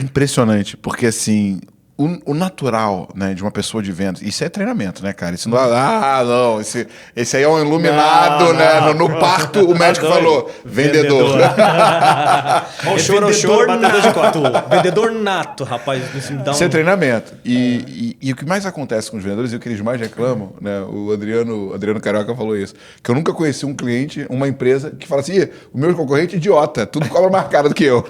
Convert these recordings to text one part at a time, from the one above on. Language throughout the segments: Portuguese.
É impressionante, porque assim, o natural, né, de uma pessoa de vendas, isso é treinamento, né, cara? Isso não não, esse aí é um iluminado, Não, né? não. No parto, o médico falou, vendedor. Olha o choro, batedor de coto. Vendedor nato, rapaz. Isso me dá Isso é treinamento. E o que mais acontece com os vendedores, e o que eles mais reclamam, né? O Adriano Carioca falou isso, que eu nunca conheci um cliente, uma empresa, que fala assim, o meu concorrente é idiota, tudo cobra mais caro do que eu.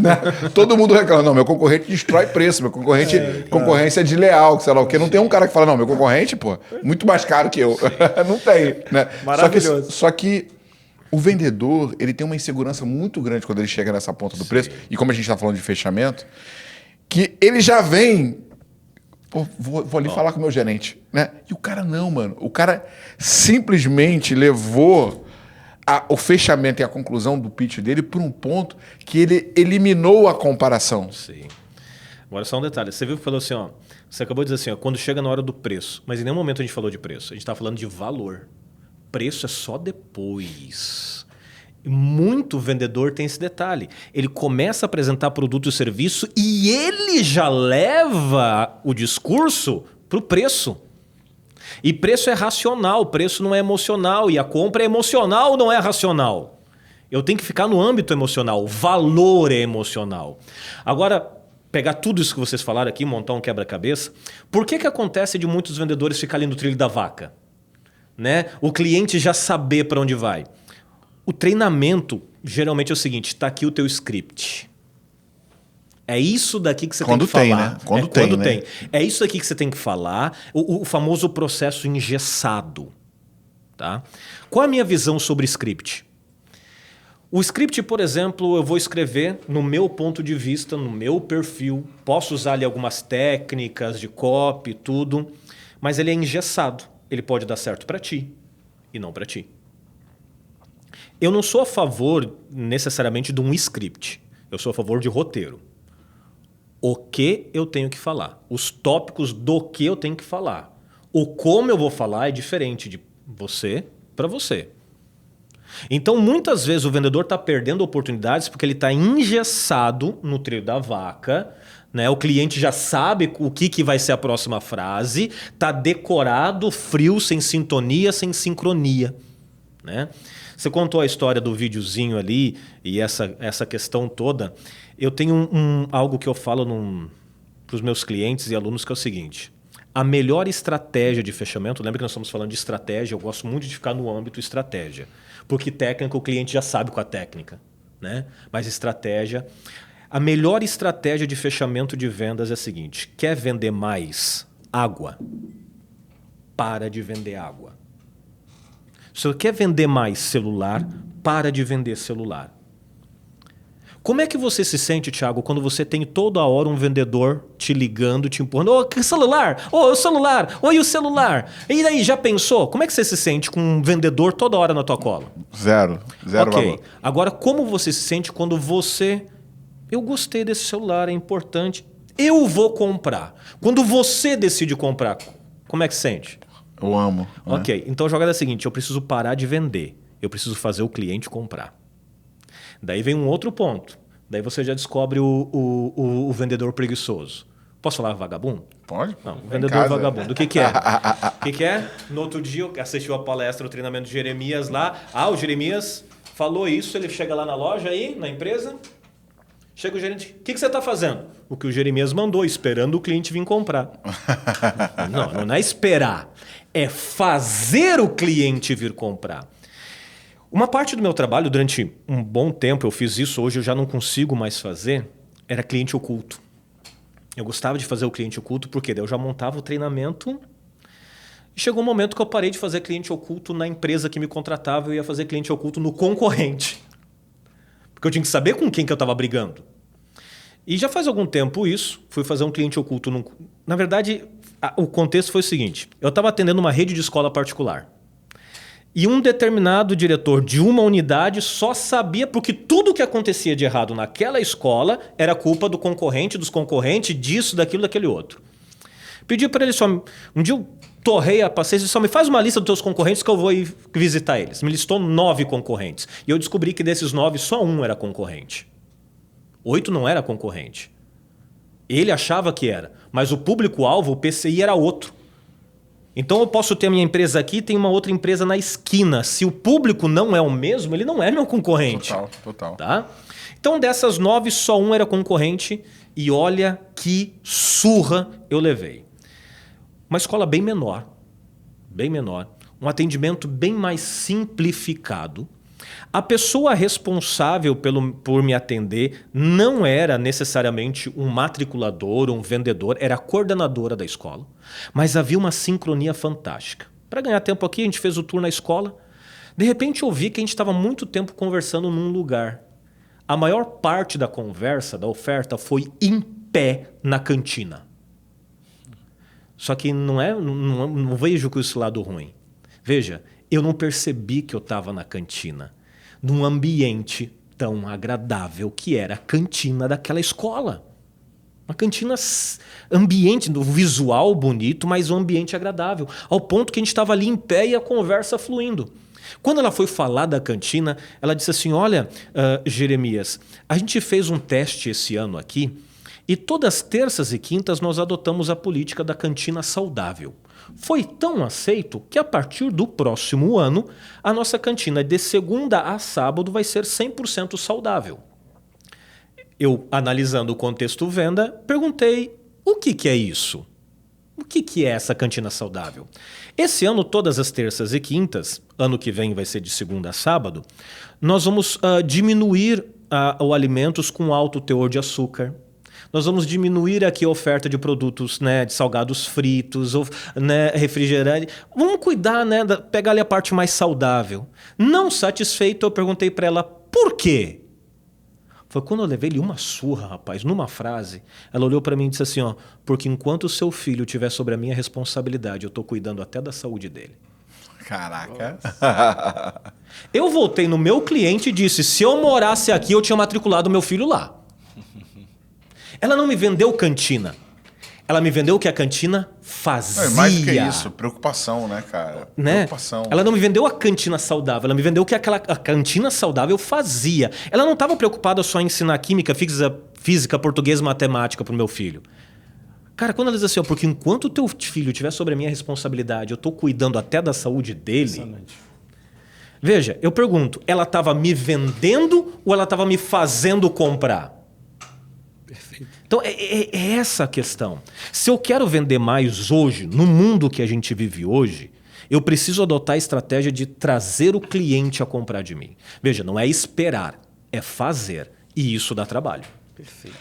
Né? Todo mundo reclama, não, meu concorrente destrói preço, meu concorrente, concorrência desleal, sei lá o quê. Não tem um cara que fala, não, meu concorrente, pô, muito mais caro que eu. Não tem, né? Maravilhoso. Só que o vendedor, ele tem uma insegurança muito grande quando ele chega nessa ponta do preço, e como a gente está falando de fechamento, que ele já vem, pô, vou ali falar com o meu gerente, né? E o cara não, mano. O cara simplesmente levou o fechamento e a conclusão do pitch dele por um ponto que ele eliminou a comparação. Sim. Agora só um detalhe. Você viu que falou assim, ó. Você acabou de dizer assim, ó, quando chega na hora do preço. Mas em nenhum momento a gente falou de preço. A gente está falando de valor. Preço é só depois. Muito vendedor tem esse detalhe. Ele começa a apresentar produto e serviço e ele já leva o discurso para o preço. E preço é racional, preço não é emocional. E a compra é emocional, não é racional. Eu tenho que ficar no âmbito emocional. Valor é emocional. Agora, pegar tudo isso que vocês falaram aqui, montar um quebra-cabeça. Por que acontece de muitos vendedores ficar ali no trilho da vaca? Né? O cliente já saber para onde vai. O treinamento, geralmente, é o seguinte, está aqui o teu script. É isso daqui que você tem que falar. Né? Quando tem, né? É isso aqui que você tem que falar, o famoso processo engessado. Tá? Qual a minha visão sobre script? O script, por exemplo, eu vou escrever no meu ponto de vista, no meu perfil. Posso usar ali algumas técnicas de copy, tudo, mas ele é engessado. Ele pode dar certo para ti e não para ti. Eu não sou a favor necessariamente de um script. Eu sou a favor de roteiro. O que eu tenho que falar. Os tópicos do que eu tenho que falar. O como eu vou falar é diferente de você para você. Então, muitas vezes o vendedor está perdendo oportunidades porque ele está engessado no trilho da vaca. Né? O cliente já sabe o que vai ser a próxima frase. Está decorado, frio, sem sintonia, sem sincronia. Né? Você contou a história do videozinho ali e essa questão toda. Eu tenho algo que eu falo para os meus clientes e alunos que é o seguinte. A melhor estratégia de fechamento, lembra que nós estamos falando de estratégia, eu gosto muito de ficar no âmbito estratégia. Porque técnica o cliente já sabe com a técnica. Né? Mas estratégia... A melhor estratégia de fechamento de vendas é a seguinte. Quer vender mais água? Para de vender água. Se você quer vender mais celular, para de vender celular. Como é que você se sente, Thiago, quando você tem toda hora um vendedor te ligando, te empurrando? Ô, que celular? Ô, o celular? Oi, o celular? E daí, já pensou? Como é que você se sente com um vendedor toda hora na tua cola? Zero ok. Valor. Agora, como você se sente quando você... Eu gostei desse celular, é importante. Eu vou comprar. Quando você decide comprar, como é que se sente? Eu amo. Ok, né? Então a jogada é a seguinte, eu preciso parar de vender. Eu preciso fazer o cliente comprar. Daí vem um outro ponto. Daí você já descobre o vendedor preguiçoso. Posso falar vagabundo? Pode. Não, o vendedor vagabundo. O que é? O que é? No outro dia eu assisti a palestra, o treinamento de Jeremias lá. O Jeremias falou isso, ele chega lá na loja aí, na empresa... Chega o gerente, o que você está fazendo? O que o Jeremias mandou, esperando o cliente vir comprar. Não é esperar, é fazer o cliente vir comprar. Uma parte do meu trabalho, durante um bom tempo, eu fiz isso, hoje eu já não consigo mais fazer, era cliente oculto. Eu gostava de fazer o cliente oculto, porque daí eu já montava o treinamento e chegou um momento que eu parei de fazer cliente oculto na empresa que me contratava e eu ia fazer cliente oculto no concorrente. Porque eu tinha que saber com quem que eu estava brigando. E já faz algum tempo isso, fui fazer um cliente oculto. Na verdade, o contexto foi o seguinte. Eu estava atendendo uma rede de escola particular. E um determinado diretor de uma unidade só sabia porque tudo que acontecia de errado naquela escola era culpa do concorrente, dos concorrentes, disso, daquilo, daquele outro. Pedi para ele só... Um dia eu torrei a paciência e só me faz uma lista dos teus concorrentes que eu vou ir visitar eles. Me listou 9 concorrentes. E eu descobri que desses 9, só um era concorrente. 8 não era concorrente. Ele achava que era, mas o público-alvo, o PCI, era outro. Então eu posso ter a minha empresa aqui e tem uma outra empresa na esquina. Se o público não é o mesmo, ele não é meu concorrente. Total. Tá? Então dessas 9, só um era concorrente e olha que surra eu levei. Uma escola bem menor, um atendimento bem mais simplificado. A pessoa responsável por me atender não era necessariamente um matriculador ou um vendedor, era a coordenadora da escola. Mas havia uma sincronia fantástica. Para ganhar tempo aqui, a gente fez o tour na escola. De repente eu vi que a gente estava muito tempo conversando num lugar. A maior parte da conversa, da oferta, foi em pé na cantina. Só que não vejo com esse lado ruim. Veja, eu não percebi que eu estava na cantina, num ambiente tão agradável que era a cantina daquela escola. Uma cantina ambiente, visual bonito, mas um ambiente agradável. Ao ponto que a gente estava ali em pé e a conversa fluindo. Quando ela foi falar da cantina, ela disse assim, olha, Jeremias, a gente fez um teste esse ano aqui e todas as terças e quintas nós adotamos a política da cantina saudável. Foi tão aceito que a partir do próximo ano, a nossa cantina de segunda a sábado vai ser 100% saudável. Eu, analisando o contexto venda, perguntei, o que é isso? O que é essa cantina saudável? Esse ano, todas as terças e quintas, ano que vem vai ser de segunda a sábado, nós vamos diminuir os alimentos com alto teor de açúcar. Nós vamos diminuir aqui a oferta de produtos, né, de salgados fritos, ou, né, refrigerante. Vamos cuidar, né, pegar ali a parte mais saudável. Não satisfeito, eu perguntei para ela, por quê? Foi quando eu levei-lhe uma surra, rapaz, numa frase. Ela olhou para mim e disse assim, ó, porque enquanto o seu filho estiver sobre a minha responsabilidade, eu estou cuidando até da saúde dele. Caraca. Eu voltei no meu cliente e disse, se eu morasse aqui, eu tinha matriculado meu filho lá. Ela não me vendeu cantina. Ela me vendeu o que a cantina fazia. Não, mais do que isso, preocupação, né, cara? Né? Preocupação. Ela não me vendeu a cantina saudável, ela me vendeu o que a cantina saudável fazia. Ela não estava preocupada só em ensinar química, física, português e matemática para o meu filho. Cara, quando ela diz assim, ó, porque enquanto o teu filho estiver sobre a minha responsabilidade, eu estou cuidando até da saúde dele. Excelente. Veja, eu pergunto, ela estava me vendendo ou ela estava me fazendo comprar? Perfeito. Então, é essa a questão. Se eu quero vender mais hoje, no mundo que a gente vive hoje, eu preciso adotar a estratégia de trazer o cliente a comprar de mim. Veja, não é esperar, é fazer. E isso dá trabalho. Perfeito.